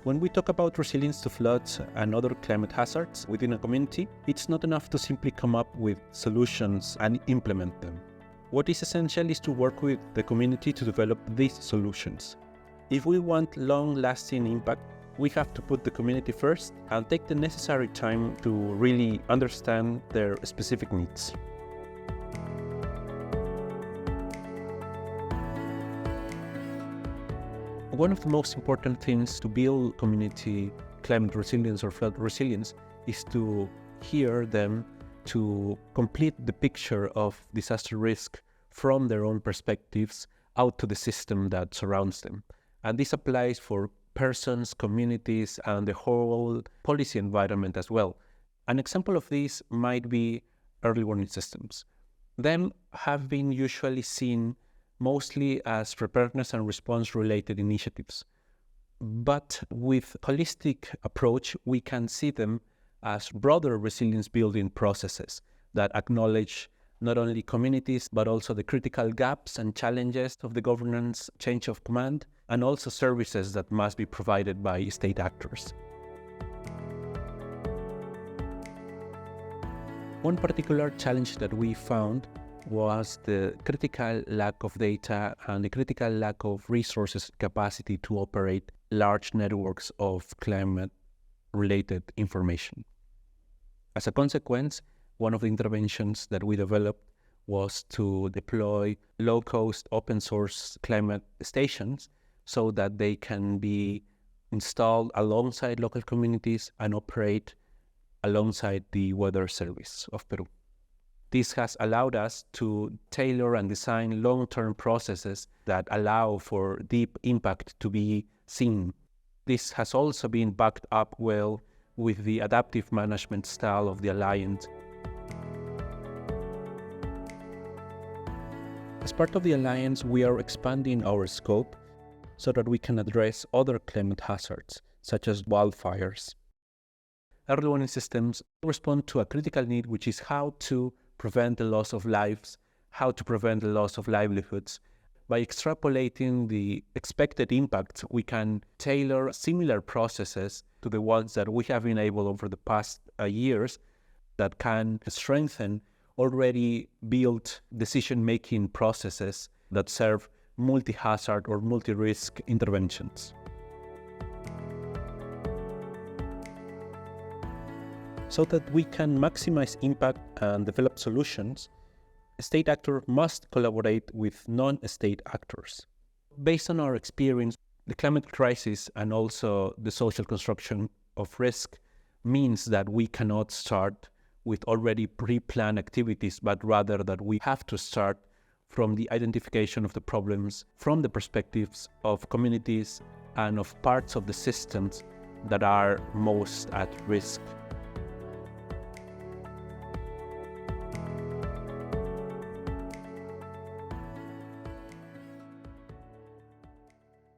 When we talk about resilience to floods and other climate hazards within a community, it's not enough to simply come up with solutions and implement them. What is essential is to work with the community to develop these solutions. If we want long-lasting impact, we have to put the community first and take the necessary time to really understand their specific needs. One of the most important things to build community climate resilience or flood resilience is to hear them, to complete the picture of disaster risk from their own perspectives out to the system that surrounds them. And this applies for persons, communities, and the whole policy environment as well. An example of this might be early warning systems. Them have been usually seen mostly as preparedness and response related initiatives. But with holistic approach, we can see them as broader resilience building processes that acknowledge not only communities, but also the critical gaps and challenges of the governance change of command, and also services that must be provided by state actors. One particular challenge that we found was the critical lack of data and the critical lack of resources capacity to operate large networks of climate-related information. As a consequence, one of the interventions that we developed was to deploy low-cost open-source climate stations so that they can be installed alongside local communities and operate alongside the Weather Service of Peru. This has allowed us to tailor and design long-term processes that allow for deep impact to be seen. This has also been backed up well with the adaptive management style of the Alliance. As part of the Alliance, we are expanding our scope so that we can address other climate hazards, such as wildfires. Early warning systems respond to a critical need, which is how to prevent the loss of lives, how to prevent the loss of livelihoods. By extrapolating the expected impact, we can tailor similar processes to the ones that we have enabled over the past years that can strengthen already built decision-making processes that serve multi-hazard or multi-risk interventions. So that we can maximize impact and develop solutions, a state actor must collaborate with non-state actors. Based on our experience, the climate crisis and also the social construction of risk means that we cannot start with already pre-planned activities, but rather that we have to start from the identification of the problems from the perspectives of communities and of parts of the systems that are most at risk